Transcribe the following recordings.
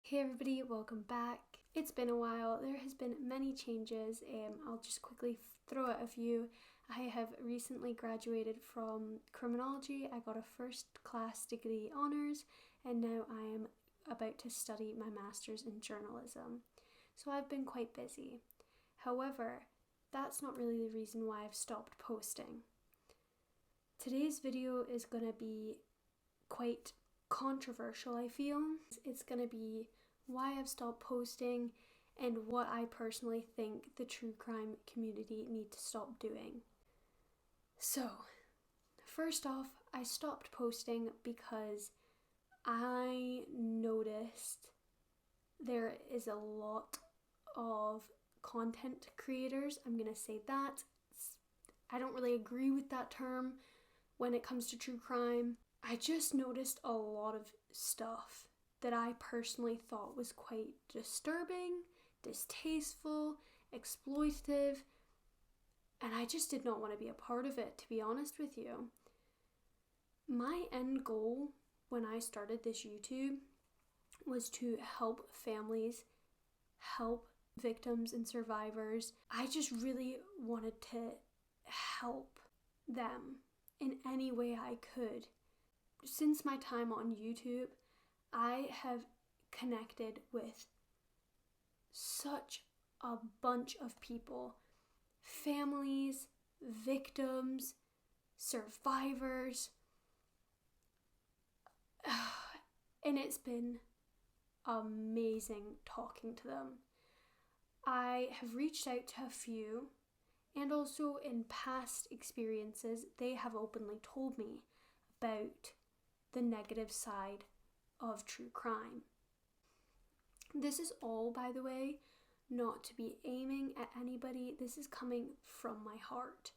Hey everybody, welcome back. It's been a while. There has been many changes. I'll just quickly throw out a few. I have recently graduated from criminology. I got a first class degree honours and now I am about to study my master's in journalism. So I've been quite busy. However, that's not really the reason why I've stopped posting. Today's video is going to be quite controversial, I feel. It's going to be why I've stopped posting and what I personally think the true crime community need to stop doing. So, first off, I stopped posting because I noticed there is a lot of content creators. I'm going to say that. I don't really agree with that term when it comes to true crime. I just noticed a lot of stuff that I personally thought was quite disturbing, distasteful, exploitative, and I just did not want to be a part of it, to be honest with you. My end goal when I started this YouTube was to help families, help victims and survivors. I just really wanted to help them in any way I could. Since my time on YouTube, I have connected with such a bunch of people, families, victims, survivors, and it's been amazing talking to them. I have reached out to a few, and also in past experiences, they have openly told me about the negative side of true crime. This is all, by the way, not to be aiming at anybody. This is coming from my heart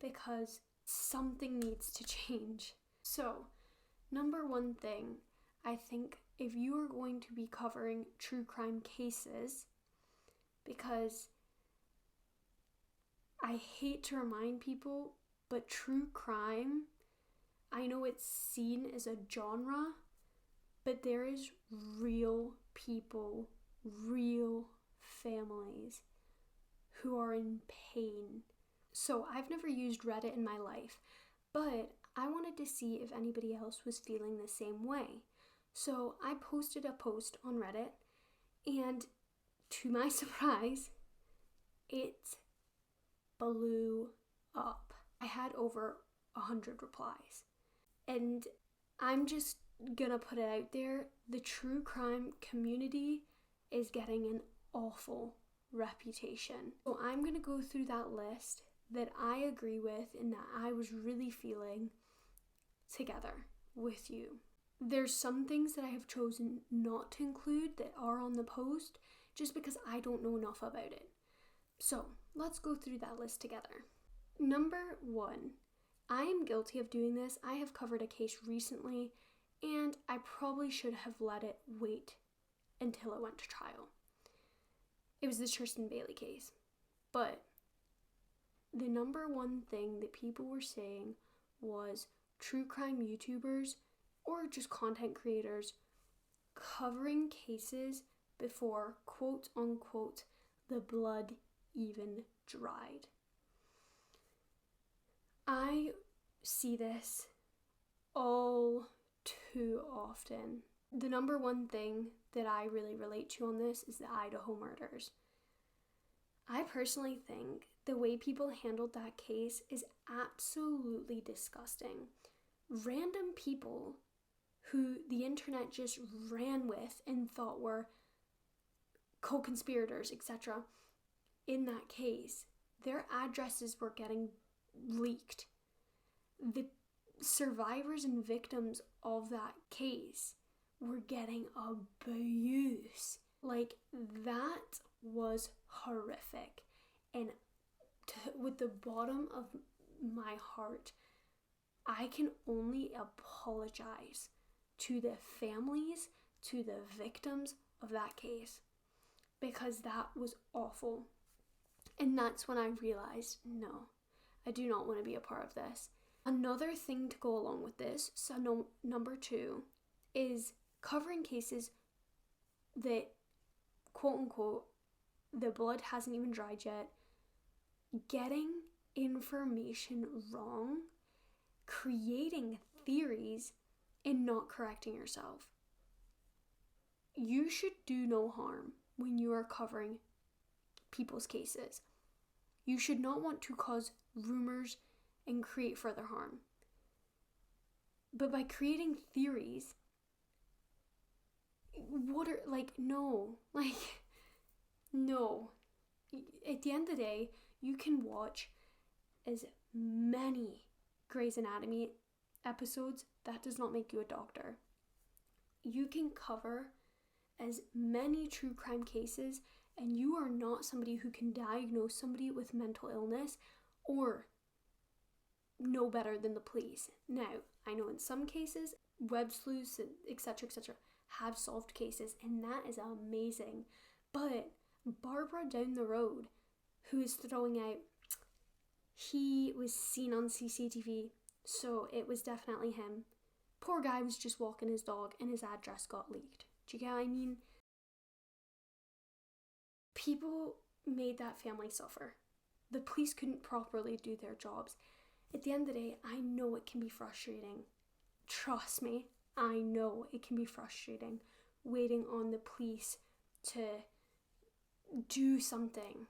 because something needs to change. So, number one thing, I think if you are going to be covering true crime cases, because I hate to remind people, but true crime, I know it's seen as a genre, but there is real people, real families who are in pain. So I've never used Reddit in my life, but I wanted to see if anybody else was feeling the same way. So I posted a post on Reddit, and to my surprise, it blew up. I had over 100 replies. And I'm just gonna put it out there, the true crime community is getting an awful reputation. So I'm gonna go through that list that I agree with and that I was really feeling together with you. There's some things that I have chosen not to include that are on the post just because I don't know enough about it. So let's go through that list together. Number 1. I am guilty of doing this. I have covered a case recently and I probably should have let it wait until it went to trial. It was the Tristan Bailey case. But the number one thing that people were saying was true crime YouTubers or just content creators covering cases before, quote unquote, the blood even dried. I see this all too often. The number one thing that I really relate to on this is the Idaho murders. I personally think the way people handled that case is absolutely disgusting. Random people who the internet just ran with and thought were co-conspirators, etc. in that case, their addresses were getting leaked. The survivors and victims of that case were getting abuse. Like, that was horrific. And with the bottom of my heart, I can only apologize to the families, to the victims of that case, because that was awful. And that's when I realized, no, I do not want to be a part of this. Another thing to go along with this, so number 2, is covering cases that, quote unquote, the blood hasn't even dried yet, getting information wrong, creating theories, and not correcting yourself. You should do no harm when you are covering people's cases. You should not want to cause rumors and create further harm. But by creating theories, no. At the end of the day, you can watch as many Grey's Anatomy episodes. That does not make you a doctor. You can cover as many true crime cases, and you are not somebody who can diagnose somebody with mental illness or know better than the police. Now, I know in some cases, web sleuths, etc., have solved cases, and that is amazing. But Barbara down the road, who is throwing out, he was seen on CCTV, so it was definitely him. Poor guy was just walking his dog and his address got leaked. Do you get what I mean? People made that family suffer. The police couldn't properly do their jobs. At the end of the day, I know it can be frustrating. Trust me, I know it can be frustrating waiting on the police to do something.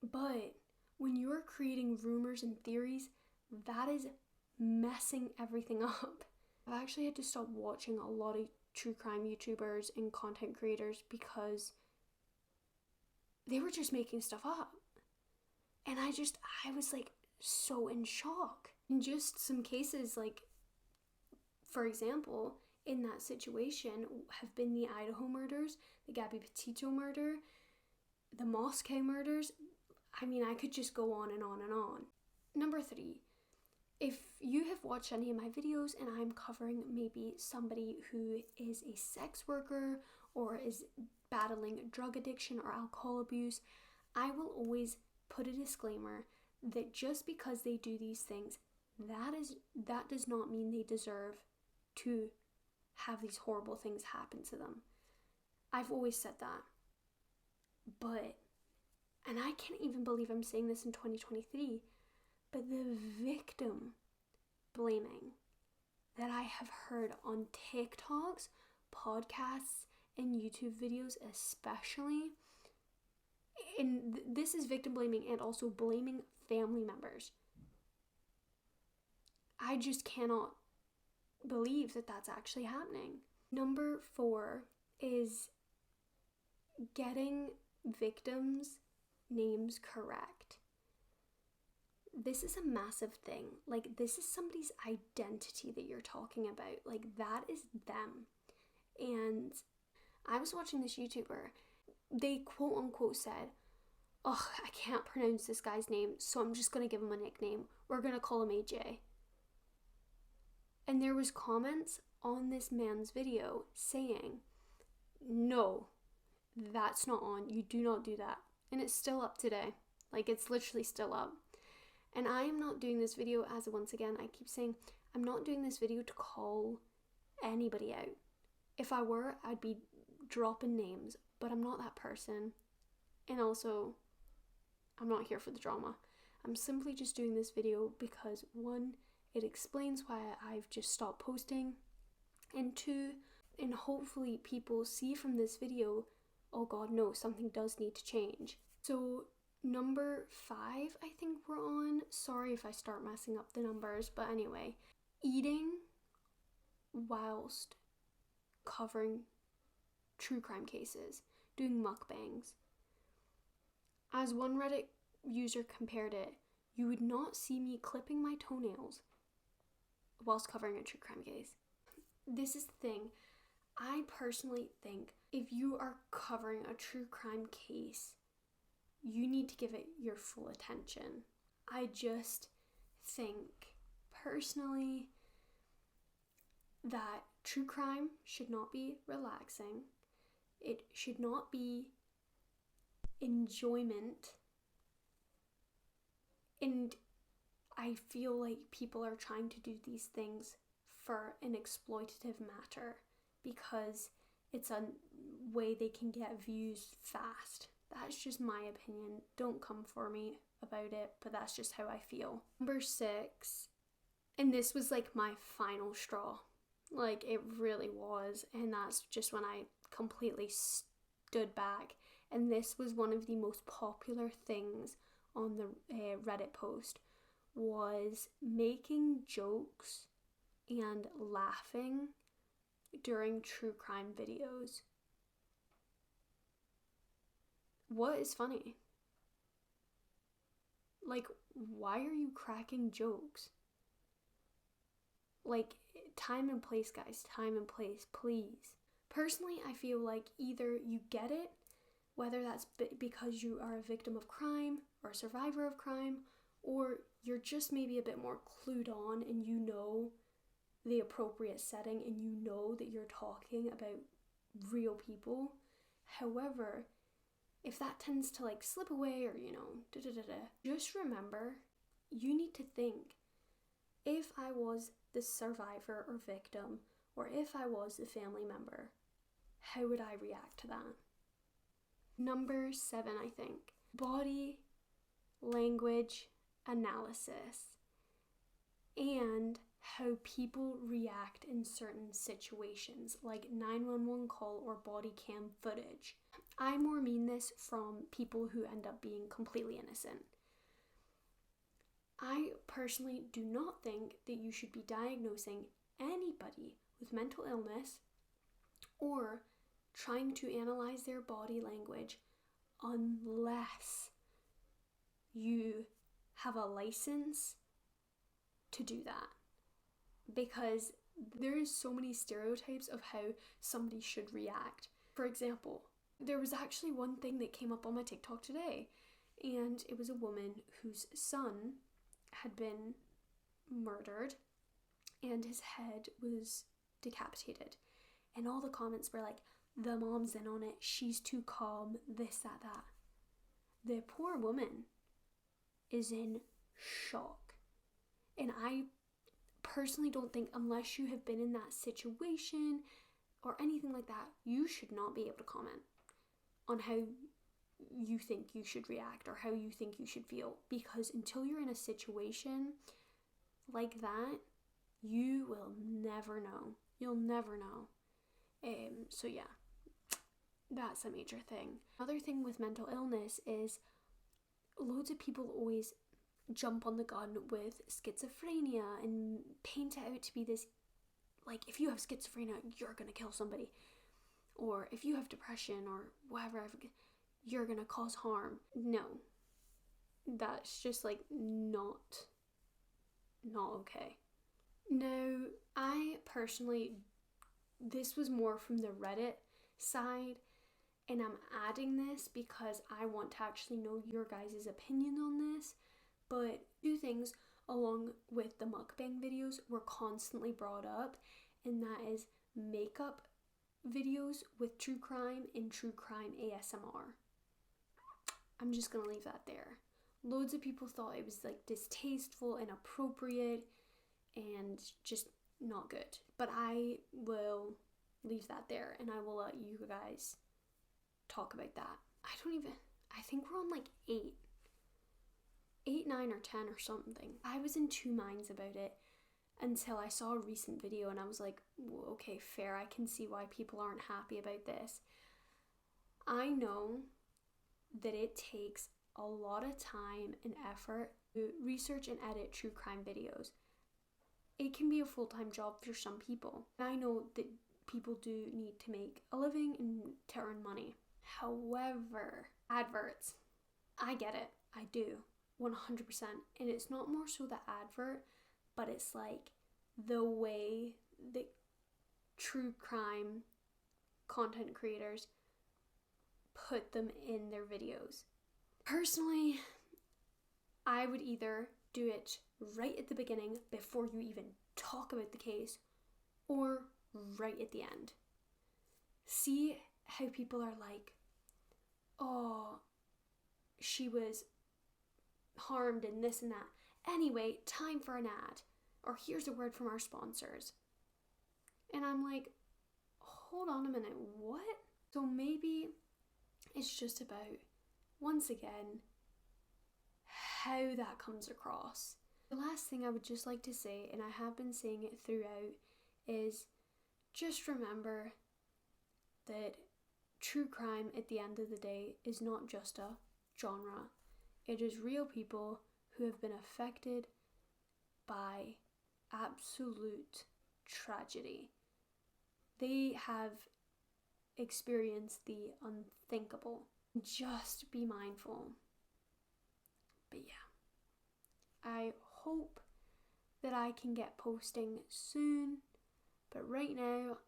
But when you're creating rumors and theories, that is messing everything up. I've actually had to stop watching a lot of true crime YouTubers and content creators because they were just making stuff up. And I was like so in shock. In just some cases, like, for example, in that situation have been the Idaho murders, the Gabby Petito murder, the Moscow murders. I mean, I could just go on and on and on. Number 3, if you have watched any of my videos and I'm covering maybe somebody who is a sex worker or is battling drug addiction or alcohol abuse, I will always put a disclaimer that just because they do these things, that does not mean they deserve to have these horrible things happen to them. I've always said that. But, and I can't even believe I'm saying this in 2023, but the victim blaming that I have heard on TikToks, podcasts, and YouTube videos especially, and this is victim blaming and also blaming family members. I just cannot believe that that's actually happening. Number 4 is getting victims' names correct. This is a massive thing. Like, this is somebody's identity that you're talking about. Like, that is them. And I was watching this YouTuber. They quote unquote said, "Oh, I can't pronounce this guy's name, so I'm just going to give him a nickname. We're going to call him AJ." And there was comments on this man's video saying, "No, that's not on. You do not do that." And it's still up today. Like, it's literally still up. And I am not doing this video, as once again, I keep saying, I'm not doing this video to call anybody out. If I were, I'd be dropping names, but I'm not that person. And also, I'm not here for the drama. I'm simply just doing this video because 1, it explains why I've just stopped posting, and 2, and hopefully people see from this video, oh god, no, something does need to change. So number 5, I think we're on. Sorry if I start messing up the numbers, but anyway, eating whilst covering true crime cases, doing mukbangs. As one Reddit user compared it, you would not see me clipping my toenails whilst covering a true crime case. This is the thing. I personally think if you are covering a true crime case, you need to give it your full attention. I just think personally that true crime should not be relaxing. It should not be enjoyment. And I feel like people are trying to do these things for an exploitative matter because it's a way they can get views fast. That's just my opinion. Don't come for me about it, but that's just how I feel. Number 6, and this was like my final straw. Like, it really was, and that's just when I completely stood back. And this was one of the most popular things on the Reddit post, was making jokes and laughing during true crime videos. What is funny? Like, why are you cracking jokes? Like, time and place, guys. Time and place, please. Personally, I feel like either you get it, whether that's because you are a victim of crime or a survivor of crime, or you're just maybe a bit more clued on and you know the appropriate setting and you know that you're talking about real people. However, if that tends to like slip away or, just remember, you need to think, if I was the survivor or victim, or if I was the family member, how would I react to that? Number 7, I think, body language analysis and how people react in certain situations, like 911 call or body cam footage. I more mean this from people who end up being completely innocent. I personally do not think that you should be diagnosing anybody with mental illness or trying to analyze their body language unless you have a license to do that. Because there is so many stereotypes of how somebody should react. For example, there was actually one thing that came up on my TikTok today, and it was a woman whose son had been murdered and his head was decapitated. And all the comments were like, the mom's in on it, she's too calm, this, that. The poor woman is in shock. And I personally don't think, unless you have been in that situation or anything like that, you should not be able to comment on how you think you should react or how you think you should feel, because until you're in a situation like that, you will never know. You'll never know. So yeah, that's a major thing. Another thing with mental illness is loads of people always jump on the gun with schizophrenia and paint it out to be this, like, if you have schizophrenia, you're gonna kill somebody, or if you have depression or whatever, you're gonna cause harm. No, that's just like not okay. Now, I personally, this was more from the Reddit side, and I'm adding this because I want to actually know your guys' opinion on this. But 2 things along with the mukbang videos were constantly brought up, and that is makeup videos with true crime and true crime ASMR. I'm just gonna leave that there. Loads of people thought it was like distasteful, inappropriate, and just not good. But I will leave that there and I will let you guys talk about that. I think we're on like 8, 9 or 10 or something. I was in 2 minds about it until I saw a recent video and I was like, okay, fair, I can see why people aren't happy about this. I know that it takes a lot of time and effort to research and edit true crime videos. It can be a full-time job for some people. I know that people do need to make a living and to earn money. However, adverts, I get it. I do. 100%. And it's not more so the advert, but it's like the way that true crime content creators put them in their videos. Personally, I would either do it right at the beginning before you even talk about the case, or right at the end. See how people are like, oh, she was harmed and this and that. Anyway, time for an ad. Or here's a word from our sponsors. And I'm like, hold on a minute, what? So maybe it's just about, once again, how that comes across. The last thing I would just like to say, and I have been saying it throughout, is just remember that true crime at the end of the day is not just a genre. It is real people who have been affected by absolute tragedy. They have experienced the unthinkable. Just be mindful. But yeah, I hope that I can get posting soon, but right now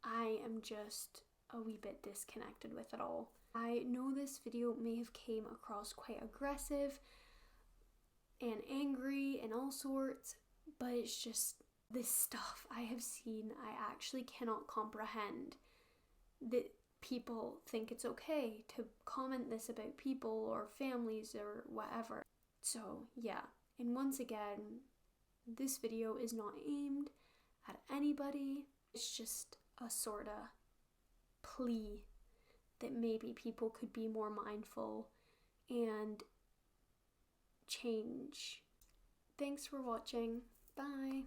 I am just a wee bit disconnected with it all. I know this video may have came across quite aggressive and angry and all sorts, but it's just this stuff I have seen, I actually cannot comprehend that people think it's okay to comment this about people or families or whatever. So yeah, and once again, this video is not aimed at anybody. It's just a sort of plea that maybe people could be more mindful and change. Thanks for watching. Bye.